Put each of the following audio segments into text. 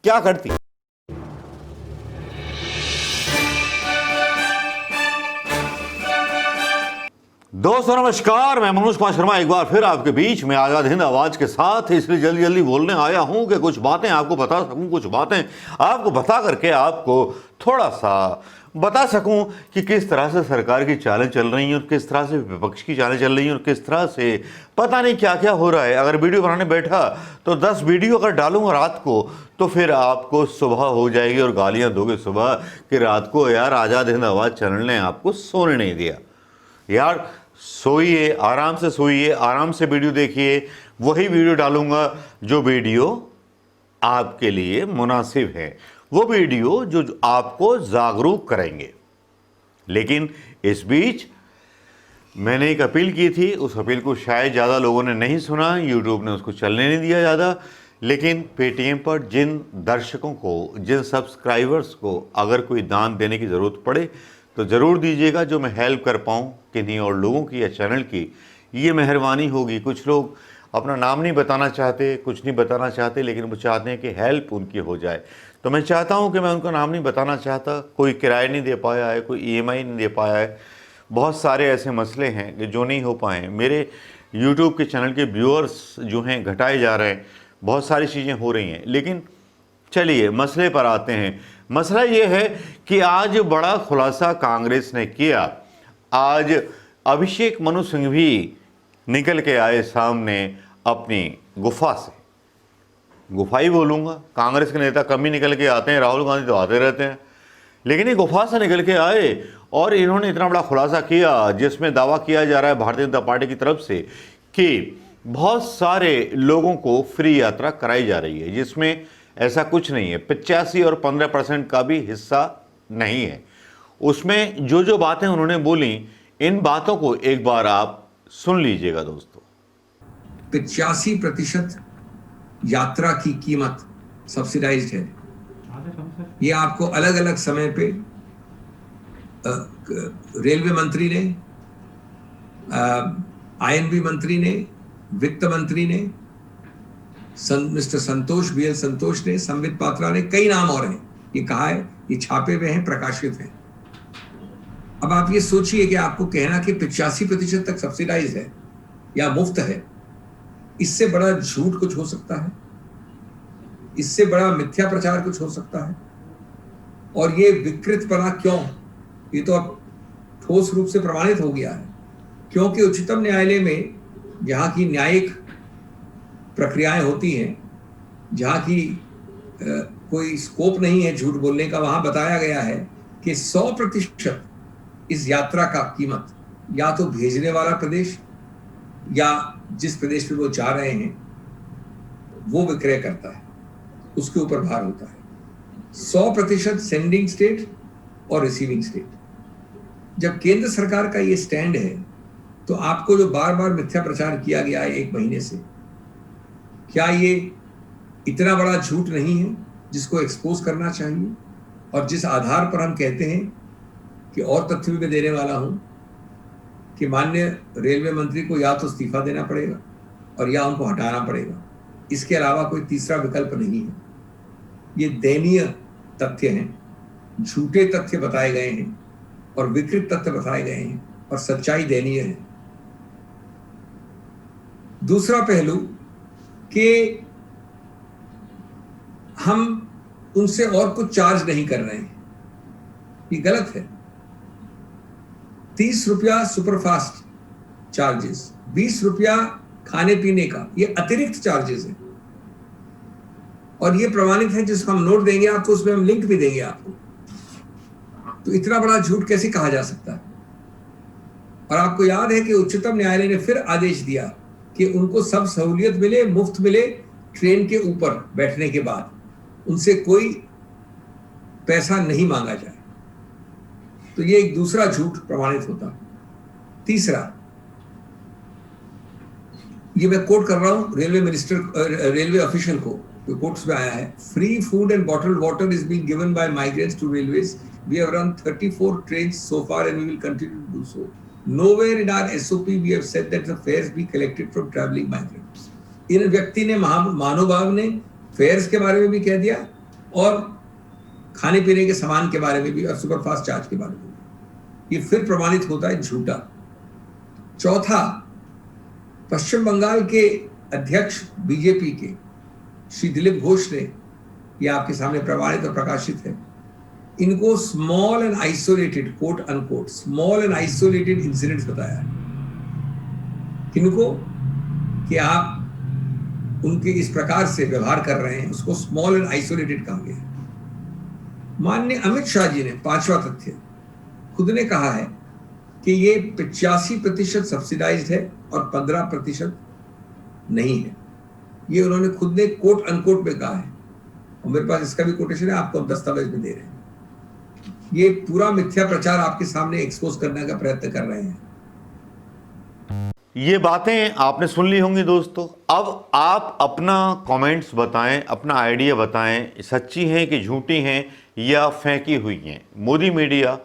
क्या करती। दोस्तों नमस्कार, मैं मनोज कुमार शर्मा एक बार फिर आपके बीच में आजाद हिंद आवाज के साथ इसलिए जल्दी जल्दी बोलने आया हूं कि कुछ बातें आपको बता सकूं, कुछ बातें आपको बता करके आपको थोड़ा सा बता सकूं कि किस तरह से सरकार की चालें चल रही हैं और किस तरह से विपक्ष की चालें चल रही हैं और किस तरह से पता नहीं क्या क्या हो रहा है। अगर वीडियो बनाने बैठा तो 10 वीडियो अगर डालूंगा रात को तो फिर आपको सुबह हो जाएगी और गालियां दोगे सुबह कि रात को यार आजाद हिंद आवाज चैनल ने आपको सोने नहीं दिया। यार सोइए, आराम से सोइए, आराम से वीडियो देखिए। वही वीडियो डालूंगा जो वीडियो आपके लिए मुनासिब है, वो वीडियो जो आपको जागरूक करेंगे। लेकिन इस बीच मैंने एक अपील की थी, उस अपील को शायद ज़्यादा लोगों ने नहीं सुना, यूट्यूब ने उसको चलने नहीं दिया ज़्यादा। लेकिन पेटीएम पर जिन दर्शकों को, जिन सब्सक्राइबर्स को अगर कोई दान देने की ज़रूरत पड़े तो ज़रूर दीजिएगा, जो मैं हेल्प कर पाऊँ किन्हीं और लोगों की या चैनल की, ये मेहरबानी होगी। कुछ लोग अपना नाम नहीं बताना चाहते, कुछ नहीं बताना चाहते, लेकिन वो चाहते हैं कि हेल्प उनकी हो जाए। तो मैं चाहता हूं कि मैं उनका नाम नहीं बताना चाहता। कोई किराया नहीं दे पाया है, कोई ईएमआई नहीं दे पाया है, बहुत सारे ऐसे मसले हैं कि जो नहीं हो पाए। मेरे यूट्यूब के चैनल के व्यूअर्स जो हैं घटाए जा रहे हैं, बहुत सारी चीज़ें हो रही हैं। लेकिन चलिए मसले पर आते हैं। मसला ये है कि आज बड़ा खुलासा कांग्रेस ने किया। आज अभिषेक मनु सिंह भी निकल के आए सामने अपनी गुफा से। गुफा ही बोलूँगा, कांग्रेस के नेता कम ही निकल के आते हैं, राहुल गांधी तो आते रहते हैं, लेकिन ये गुफा से निकल के आए और इन्होंने इतना बड़ा खुलासा किया जिसमें दावा किया जा रहा है भारतीय जनता पार्टी की तरफ से कि बहुत सारे लोगों को फ्री यात्रा कराई जा रही है, जिसमें ऐसा कुछ नहीं है। 85 और 15% का भी हिस्सा नहीं है। उसमें जो जो बातें उन्होंने बोली, इन बातों को एक बार आप सुन लीजिएगा दोस्तों। 85% यात्रा की कीमत सब्सिडाइज्ड है। ये आपको अलग अलग समय पे रेलवे मंत्री ने, आईएनबी मंत्री ने, वित्त मंत्री ने, मिस्टर संतोष, बीएल संतोष ने, संबित पात्रा ने, कई नाम और हैं, ये कहा है, ये छापे हुए हैं, प्रकाशित हैं। अब आप ये सोचिए कि आपको कहना कि 85% तक सब्सिडाइज है या मुफ्त है, इससे बड़ा झूठ कुछ हो सकता है? इससे बड़ा मिथ्या प्रचार कुछ हो सकता है? और ये विकृतपना क्यों? ये तो अब ठोस रूप से प्रमाणित हो गया है, क्योंकि उच्चतम न्यायालय में जहाँ की न्यायिक प्रक्रियाएं होती हैं, जहाँ की कोई स्कोप नहीं है झूठ बोलने का, वहाँ बताया गया है कि 100% इस यात्रा का कीमत या तो भेजने वाला प्रदेश या जिस प्रदेश पे वो जा रहे हैं वो विक्रय करता है, उसके ऊपर भार होता है। 100% सेंडिंग स्टेट और रिसीविंग स्टेट। जब केंद्र सरकार का ये स्टैंड है तो आपको जो बार बार मिथ्या प्रचार किया गया है 1 महीने से, क्या ये इतना बड़ा झूठ नहीं है जिसको एक्सपोज करना चाहिए? और जिस आधार पर हम कहते हैं कि और तथ्य भी मैं देने वाला हूं कि माननीय रेलवे मंत्री को या तो इस्तीफा देना पड़ेगा और या उनको हटाना पड़ेगा, इसके अलावा कोई तीसरा विकल्प नहीं है। ये दयनीय तथ्य हैं, झूठे तथ्य बताए गए हैं और विकृत तथ्य बताए गए हैं और सच्चाई दयनीय है। दूसरा पहलू कि हम उनसे और कुछ चार्ज नहीं कर रहे हैं, ये गलत है। 30 रुपया सुपरफास्ट चार्जेस, 20 रुपया खाने पीने का, ये अतिरिक्त चार्जेस हैं और ये प्रमाणित है। जिसको हम नोट देंगे आपको, उसमें हम लिंक भी देंगे आपको। तो इतना बड़ा झूठ कैसे कहा जा सकता है? और आपको याद है कि उच्चतम न्यायालय ने फिर आदेश दिया कि उनको सब सहूलियत मिले, मुफ्त मिले, ट्रेन के ऊपर बैठने के बाद उनसे कोई पैसा नहीं मांगा जाए। तो ये एक दूसरा झूठ प्रमाणित होता। तीसरा, ये मैं कोट कर रहा हूं रेलवे मिनिस्टर, रेलवे ऑफिशियल को, जो कोर्ट्स में आया है। Free food and bottled water is being given by migrants to railways. We have run 34 trains so far and we will continue to do so. Nowhere in our SOP we have said that the fares be collected from traveling migrants. इन व्यक्ति ने, महानुभाव ने, fears के बारे में भी कह दिया और खाने पीने के सामान के बारे में भी और सुपरफास्ट चार्ज के बारे में भी। ये फिर प्रमाणित होता है झूठा। चौथा, पश्चिम बंगाल के अध्यक्ष बीजेपी के श्री दिलीप घोष ने, ये आपके सामने प्रमाणित और प्रकाशित है, इनको small and isolated, quote unquote, small and isolated incidents बताया है। किनको? कि आप उनके इस प्रकार से व्यवहार कर रहे हैं, उसको स्मॉल एंड आइसोलेटेड कहा गया है। माननीय अमित शाह जी ने, पांचवा तथ्य, खुद ने कहा है कि ये 85% सब्सिडाइज्ड है और 15% नहीं है। ये उन्होंने खुद ने कोट अनकोट में कहा है, और मेरे पास इसका भी कोटेशन है, आपको हम दस्तावेज में दे रहे हैं। ये पूरा मिथ्या प्रचार आपके सामने एक्सपोज करने का प्रयत्न कर रहे हैं। ये बातें आपने सुन ली होंगी दोस्तों। अब आप अपना कमेंट्स बताएं, अपना आइडिया बताएं, सच्ची हैं कि झूठी हैं या फेंकी हुई हैं। मोदी मीडिया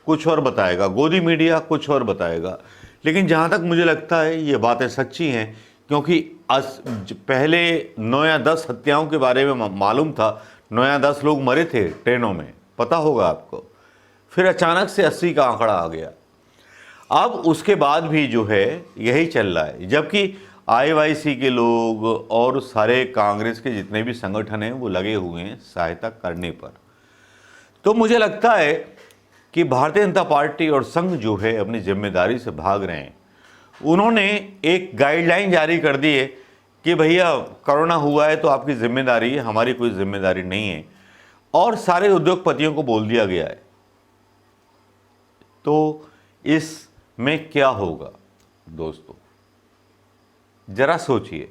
कुछ और बताएगा, गोदी मीडिया कुछ और बताएगा, लेकिन जहाँ तक मुझे लगता है ये बातें सच्ची हैं, क्योंकि पहले 9 या 10 हत्याओं के बारे में मालूम था। 9 या 10 लोग मरे थे ट्रेनों में, पता होगा आपको। फिर अचानक से 80 का आंकड़ा आ गया। अब उसके बाद भी जो है यही चल रहा है, जबकि आईवाईसी के लोग और सारे कांग्रेस के जितने भी संगठन हैं वो लगे हुए हैं सहायता करने पर। तो मुझे लगता है कि भारतीय जनता पार्टी और संघ जो है अपनी जिम्मेदारी से भाग रहे हैं। उन्होंने एक गाइडलाइन जारी कर दी है कि भैया कोरोना हुआ है तो आपकी जिम्मेदारी है, हमारी कोई जिम्मेदारी नहीं है, और सारे उद्योगपतियों को बोल दिया गया है। तो इसमें क्या होगा दोस्तों, जरा सोचिए।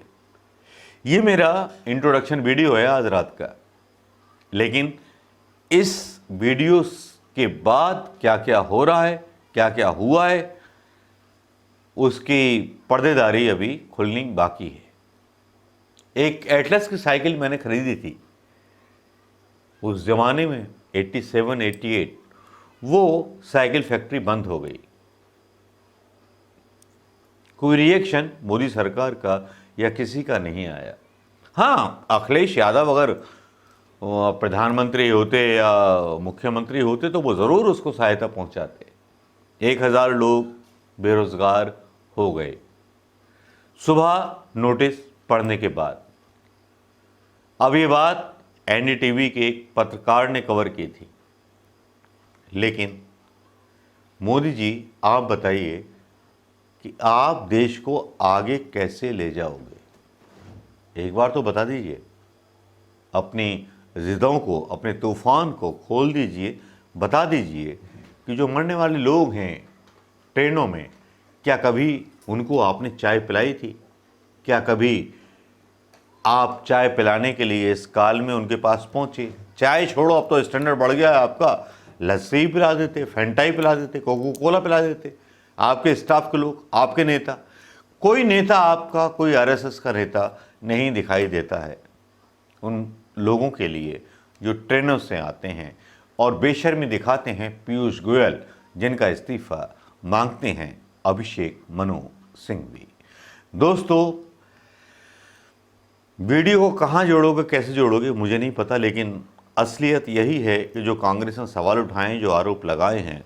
ये मेरा इंट्रोडक्शन वीडियो है आज रात का, लेकिन इस वीडियो के बाद क्या क्या हो रहा है, क्या क्या हुआ है, उसकी पर्देदारी अभी खुलनी बाकी है। एक एटलस की साइकिल मैंने खरीदी थी उस ज़माने में 87-88, वो साइकिल फैक्ट्री बंद हो गई। कोई रिएक्शन मोदी सरकार का या किसी का नहीं आया। हाँ, अखिलेश यादव अगर प्रधानमंत्री होते या मुख्यमंत्री होते तो वो ज़रूर उसको सहायता पहुंचाते। 1000 लोग बेरोजगार हो गए सुबह नोटिस पढ़ने के बाद। अब ये बात एनडीटीवी के एक पत्रकार ने कवर की थी। लेकिन मोदी जी, आप बताइए कि आप देश को आगे कैसे ले जाओगे? एक बार तो बता दीजिए। अपनी ज़िदों को, अपने तूफान को खोल दीजिए। बता दीजिए कि जो मरने वाले लोग हैं ट्रेनों में, क्या कभी उनको आपने चाय पिलाई थी? क्या कभी आप चाय पिलाने के लिए इस काल में उनके पास पहुंचे? चाय छोड़ो, अब तो स्टैंडर्ड बढ़ गया है आपका। लस्सी पिला देते, फैंटाई पिला देते, कोको कोला पिला देते आपके स्टाफ के लोग, आपके नेता। कोई नेता आपका, कोई आरएसएस का नेता नहीं दिखाई देता है उन लोगों के लिए जो ट्रेनों से आते हैं और बेशर्मी दिखाते हैं। पीयूष गोयल, जिनका इस्तीफा मांगते हैं अभिषेक मनु सिंघवी। दोस्तों, वीडियो को कहाँ जोड़ोगे, कैसे जोड़ोगे, मुझे नहीं पता, लेकिन असलियत यही है कि जो कांग्रेस ने सवाल उठाए, जो आरोप लगाए हैं,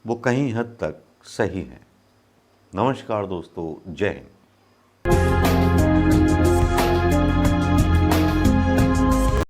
वो कहीं हद तक सही हैं। नमस्कार दोस्तों, जय हिंद।